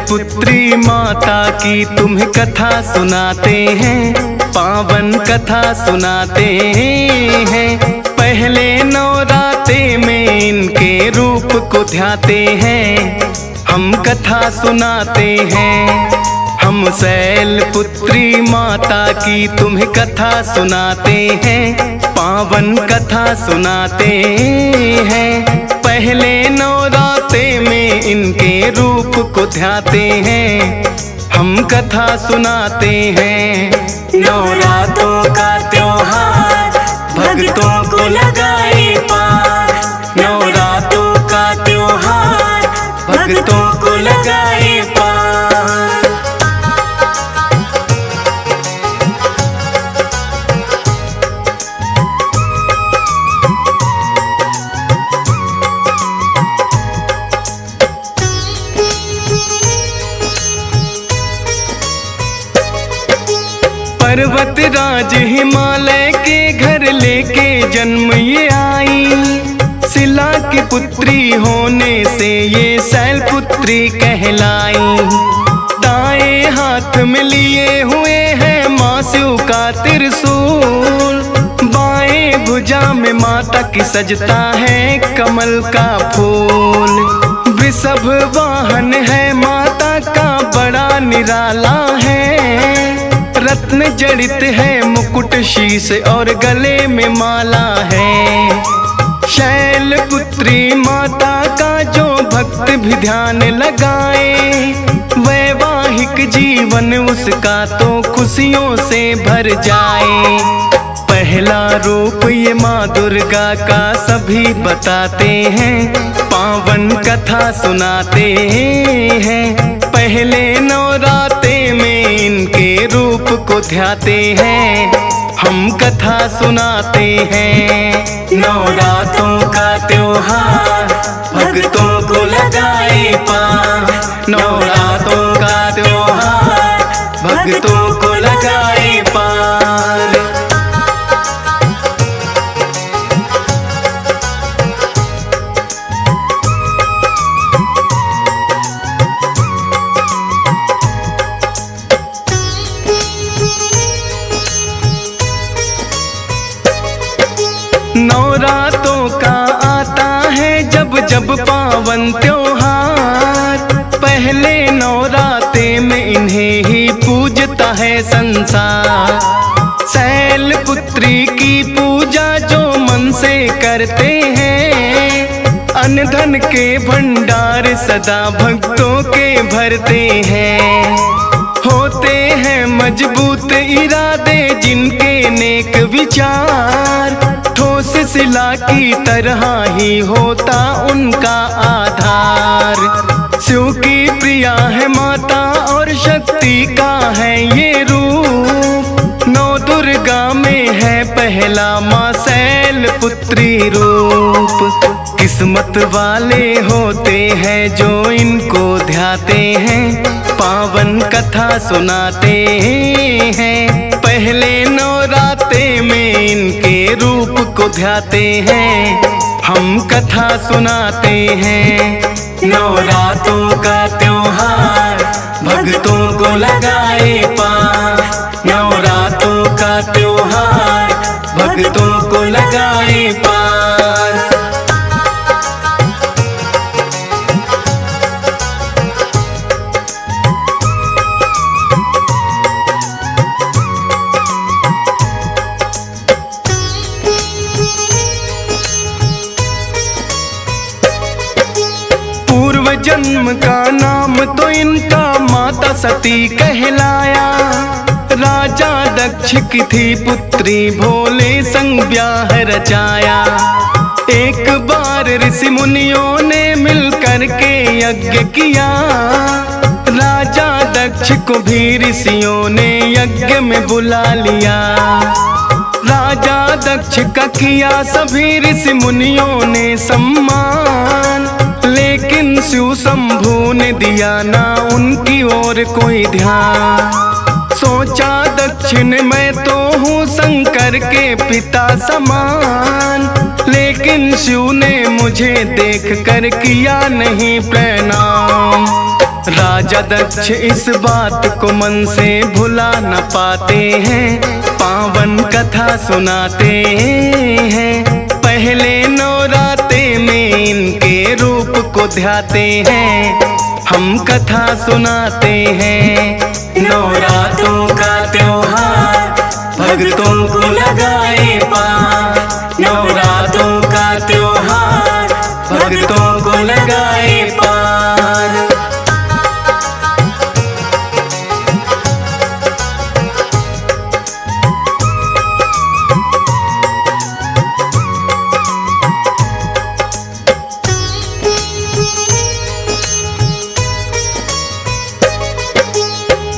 पुत्री माता की तुम्हें कथा सुनाते हैं, पावन कथा सुनाते हैं। पहले नवराते में इनके रूप को ध्याते हैं, हम कथा सुनाते हैं। हम शैल पुत्री माता की तुम्हें कथा सुनाते हैं, पावन कथा सुनाते हैं। पहले नवराते में इनके रूप को ध्याते हैं, हम कथा सुनाते हैं। नवरात्रों का त्योहार भक्तों को लगाए पार, नवरात्रों का त्योहार भक्तों को लगाए पार। पर्वत राज हिमालय के घर लेके जन्म ये आई, शिला की पुत्री होने से ये शैल पुत्री कहलाई। दाएं हाथ में लिए हुए हैं माँ शिव का त्रिशूल, बाएं भुजा में माता की सजता है कमल का फूल। वृषभ वाहन है माता का बड़ा निराला है, रत्न जड़ित है मुकुट शीश और गले में माला है। शैल पुत्री माता का जो भक्त भी ध्यान लगाए, वैवाहिक जीवन उसका तो खुशियों से भर जाए। पहला रूप ये माँ दुर्गा का सभी बताते हैं, पावन कथा सुनाते हैं। पहले नवराते में इनके रूप को ध्याते हैं, हम कथा सुनाते हैं। नवरात्रों का त्योहार भक्तों को लगाए पार, नवरात्रों का त्योहार भक्तों को लगाए पार। नवरातों का आता है जब जब पावन त्योहार, पहले नवराते में इन्हें ही पूजता है संसार। शैल पुत्री की पूजा जो मन से करते हैं, अन्न धन के भंडार सदा भक्तों के भरते हैं। होते हैं मजबूत इरादे जिनके नेक विचार, ठोस शिला की तरह ही होता उनका आधार। शिव की प्रिया है माता और शक्ति का है ये रूप, नौ दुर्गा में है पहला माँ शैल पुत्री रूप। किस्मत वाले होते हैं जो इनको ध्याते हैं, पावन कथा सुनाते हैं। पहले नवराते में इनके रूप को ध्याते हैं, हम कथा सुनाते हैं। नवरात्रों का त्योहार भक्तों को लगाए पार, नवरात्रों का त्योहार भक्तों को लगाए पार। जन्म का नाम तो इनका माता सती कहलाया, राजा दक्ष की थी पुत्री भोले संग ब्याह रचाया। एक बार ऋषि मुनियों ने मिलकर के यज्ञ किया, राजा दक्ष को भी ऋषियों ने यज्ञ में बुला लिया। राजा दक्ष का किया सभी ऋषि मुनियों ने सम्मान, लेकिन शिव शंभू ने दिया ना उनकी ओर कोई ध्यान। सोचा दक्षिण मैं तो हूँ शंकर के पिता समान, लेकिन शिव ने मुझे देख कर किया नहीं प्रणाम। राजा दक्ष इस बात को मन से भुला न पाते हैं, पावन कथा सुनाते हैं। पहले नवरात्रे में इनके रूप को ध्याते हैं, हम कथा सुनाते हैं। नवरात्रों का त्योहार भक्तों को लगाए पार, नवरात्रों का त्योहार भक्तों को लगाए पार।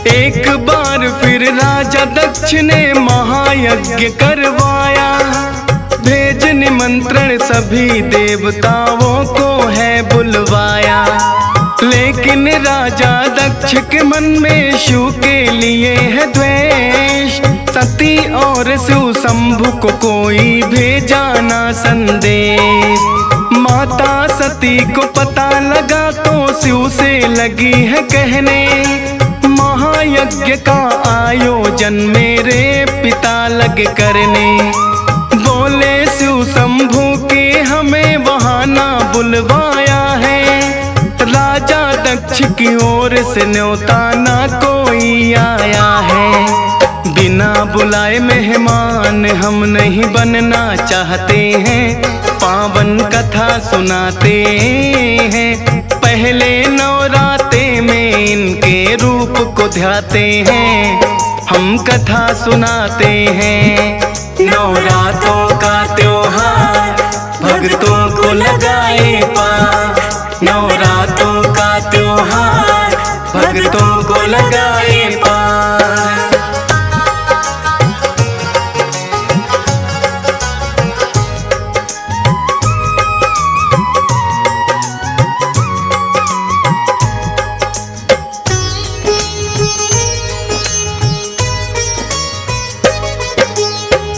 एक बार फिर राजा दक्ष ने महायज्ञ करवाया, भेज निमंत्रण सभी देवताओं को है बुलवाया। लेकिन राजा दक्ष के मन में शिव के लिए है द्वेष, सती और शिव शंभु को कोई भेजा ना संदेश। माता सती को पता लगा तो शिव से लगी है कहने, महायज्ञ का आयोजन मेरे पिता लगे करने। बोले शिव शंभु के हमें वहाँ ना बुलवाया है, राजा दक्ष की ओर से न्योता ना कोई आया है। बिना बुलाए मेहमान हम नहीं बनना चाहते हैं, पावन कथा सुनाते हैं। पहले नवरात्रे में इनके रूप को ध्याते हैं, हम कथा सुनाते हैं। नवरात्रों का त्योहार भक्तों को लगाए पार, नवरात्रों का त्योहार भक्तों को लगाए पार।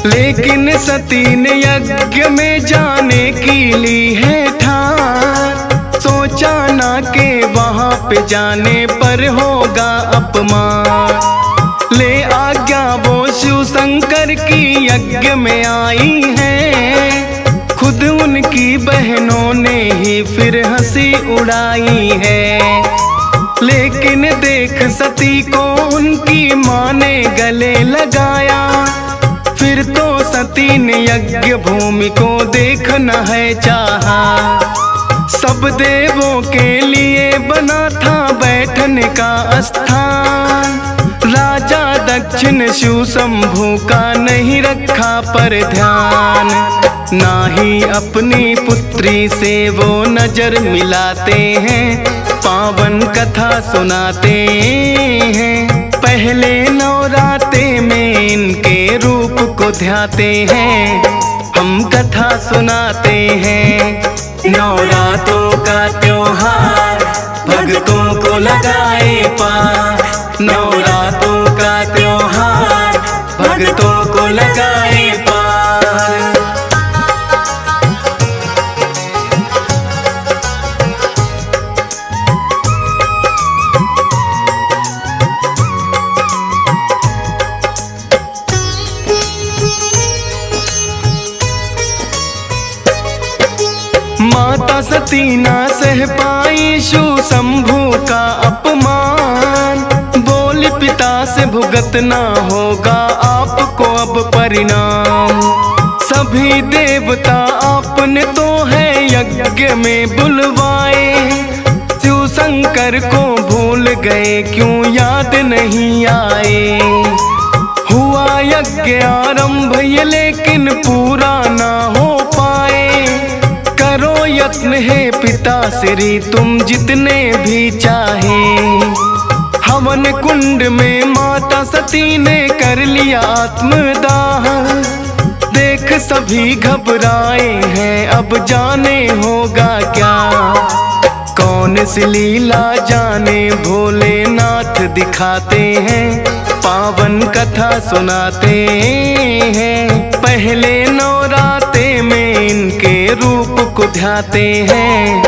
लेकिन सती ने यज्ञ में जाने की ली है ठान, सोचा ना के वहाँ पे जाने पर होगा अपमान। ले आज्ञा वो शिव शंकर की यज्ञ में आई है, खुद उनकी बहनों ने ही फिर हंसी उड़ाई है। लेकिन देख सती को उनकी माँ ने गले लगाया, फिर तो सती ने यज्ञ भूमि को देखना है चाहा। सब देवों के लिए बना था बैठने का स्थान, राजा दक्ष ने शिव शंभु का नहीं रखा पर ध्यान। ना ही अपनी पुत्री से वो नजर मिलाते हैं, पावन कथा सुनाते हैं। पहले नवरात्रे में इनके रूप को ध्याते हैं, हम कथा सुनाते हैं। नवरात्रों का त्योहार भक्तों को लगाए पार, नवरात्रों का त्योहार भक्तों को लगाए पार। माता सती ना सह पाई शिव शंभु का अपमान, बोली पिता से भुगतना होगा आपको अब परिणाम। सभी देवता आपने तो है यज्ञ में बुलवाए, शिव शंकर को भूल गए क्यों याद नहीं आए। हुआ यज्ञ आरंभ ये लेकिन पूरा ना हो पाए, करो यत्न है पिता श्री तुम जितने भी चाहे। हवन कुंड में माता सती ने कर लिया आत्मदाह, देख सभी घबराए हैं अब जाने होगा क्या। कौन सी लीला जाने भोलेनाथ दिखाते हैं, पावन कथा सुनाते हैं। पहले नवरात्रे में इनके रूप को ध्याते हैं,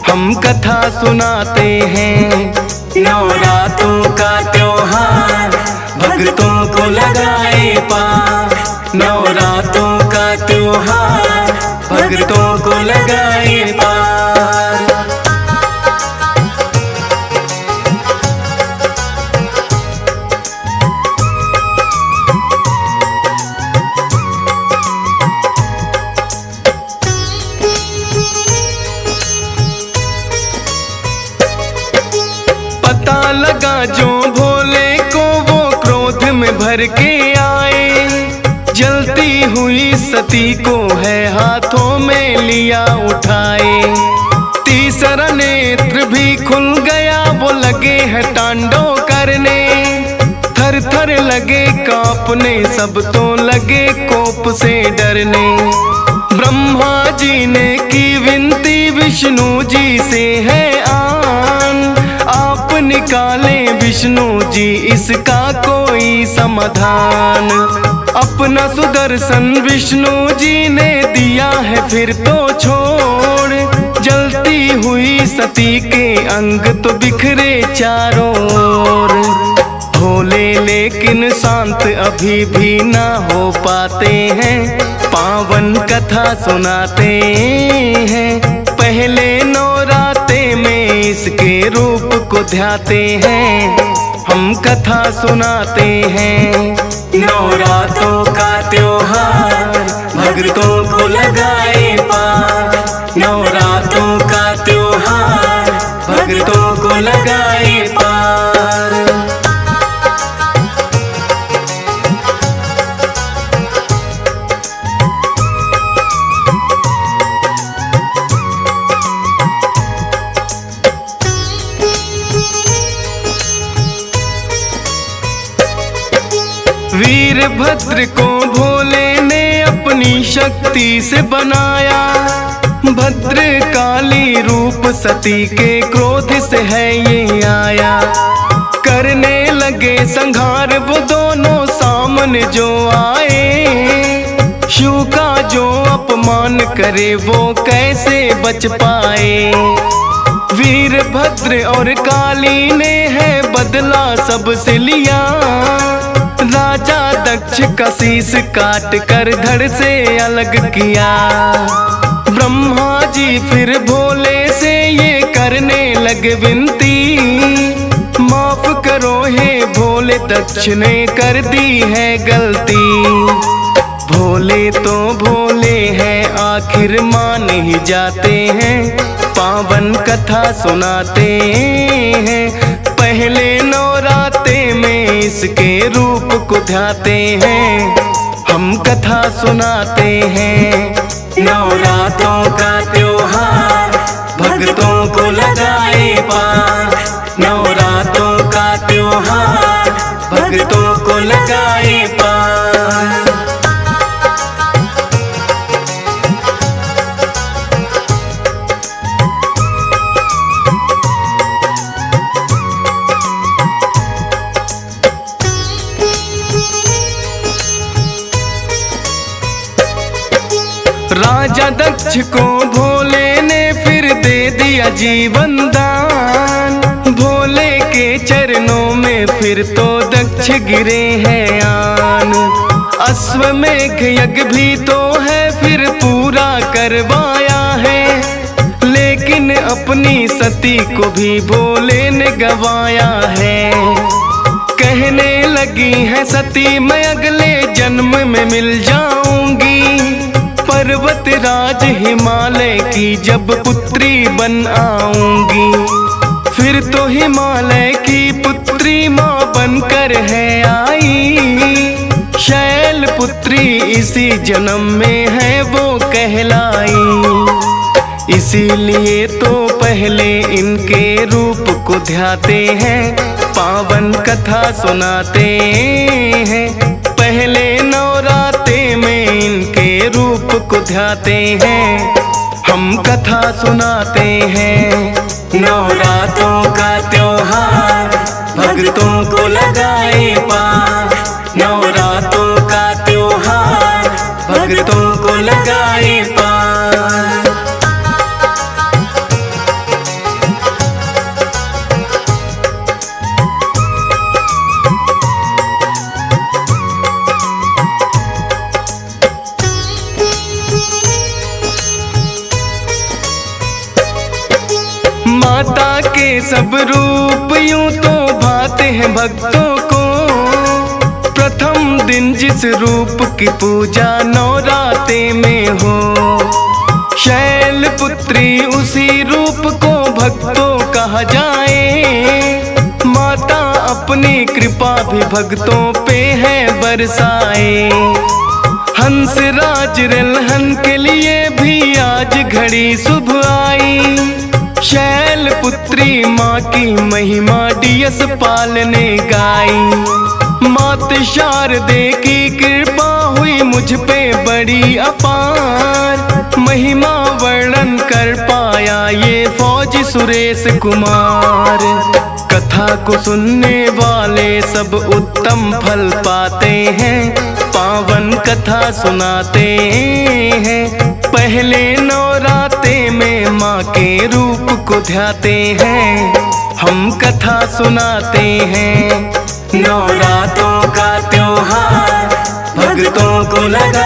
हम कथा सुनाते हैं। नवरात्रों का त्योहार भक्तों को लगाए पार, नवरात्रों का त्योहार भक्तों को लगाए पार। पता लगा जो भोले को वो क्रोध में भर के आए, जलती हुई सती को है हाथों में लिया उठाए। तीसरा नेत्र भी खुल गया, वो लगे हैं तांडव करने, थर थर लगे कांपने, सब तो लगे कोप से डरने। ब्रह्मा जी ने की विनती विष्णु जी से है आन, आप निकाले विष्णु जी इसका कोई समाधान। अपना सुदर्शन विष्णु जी ने दिया है फिर तो छोड़, जलती हुई सती के अंग तो बिखरे चारों ओर। भोले लेकिन शांत अभी भी ना हो पाते हैं, पावन कथा सुनाते हैं। पहले नवरात्रे में इसके रूप को ध्याते हैं, हम कथा सुनाते हैं। नवरात्रों का त्योहार भक्तों को लगाए पार, नवरात्रों का त्योहार भक्तों को लगाए पार। वीरभद्र को भोले ने अपनी शक्ति से बनाया, भद्रकाली रूप सती के क्रोध से है ये आया। करने लगे संहार वो दोनों सामने जो आए, शिव का जो अपमान करे वो कैसे बच पाए। वीरभद्र और काली ने है बदला सबसे लिया, राजा दक्ष का शीश काट कर धड़ से अलग किया। ब्रह्मा जी फिर भोले से ये करने लगे विनती, माफ करो हे भोले दक्ष ने कर दी है गलती। भोले तो भोले हैं आखिर मान ही जाते हैं, पावन कथा सुनाते हैं। पहले नवरात्रे में इसके रूप को ध्याते हैं, हम कथा सुनाते हैं। नवरात्रों का त्योहार भक्तों को लगाए पार, नवरात्रों का त्योहार भक्तों को लगाए पार। राजा दक्ष को भोले ने फिर दे दिया जीवन दान, भोले के चरणों में फिर तो दक्ष गिरे हैं आन। अश्वमेघ यज्ञ भी तो है फिर पूरा करवाया है, लेकिन अपनी सती को भी भोले ने गवाया है। कहने लगी है सती मैं अगले जन्म में मिल जाऊंगी, पर्वत राज हिमालय की जब पुत्री बन आऊंगी। फिर तो हिमालय की पुत्री माँ बनकर है आई, शैल पुत्री इसी जन्म में है वो कहलाई। इसीलिए तो पहले इनके रूप को ध्याते हैं, पावन कथा सुनाते हैं। पहले नवरात्रे में इनके रूप को ध्याते हैं, हम कथा सुनाते हैं। नवरात्रों का त्योहार भक्तों को लगाए पार, नवरात्रों का त्योहार भक्तों को लगाए पार। सब रूप यूं तो भाते हैं भक्तों को। प्रथम दिन जिस रूप की पूजा नवराते में हो, शैलपुत्री उसी रूप को भक्तों कहा जाए। माता अपनी कृपा भी भक्तों पे है बरसाए। हंसराज रलहन के लिए भी आज घड़ी शुभ आई। शैलपुत्री माँ की महिमा डीएस पाल ने गाई। मात शारदे की कृपा हुई मुझ पे बड़ी अपार। महिमा वर्णन कर पाया ये फौजी सुरेश कुमार। कथा को सुनने वाले सब उत्तम फल पाते हैं। पावन कथा सुनाते हैं। पहले नवराते में माँ के रूप को ध्याते हैं। हम कथा सुनाते हैं। नवरातों का त्योहार भक्तों को लगा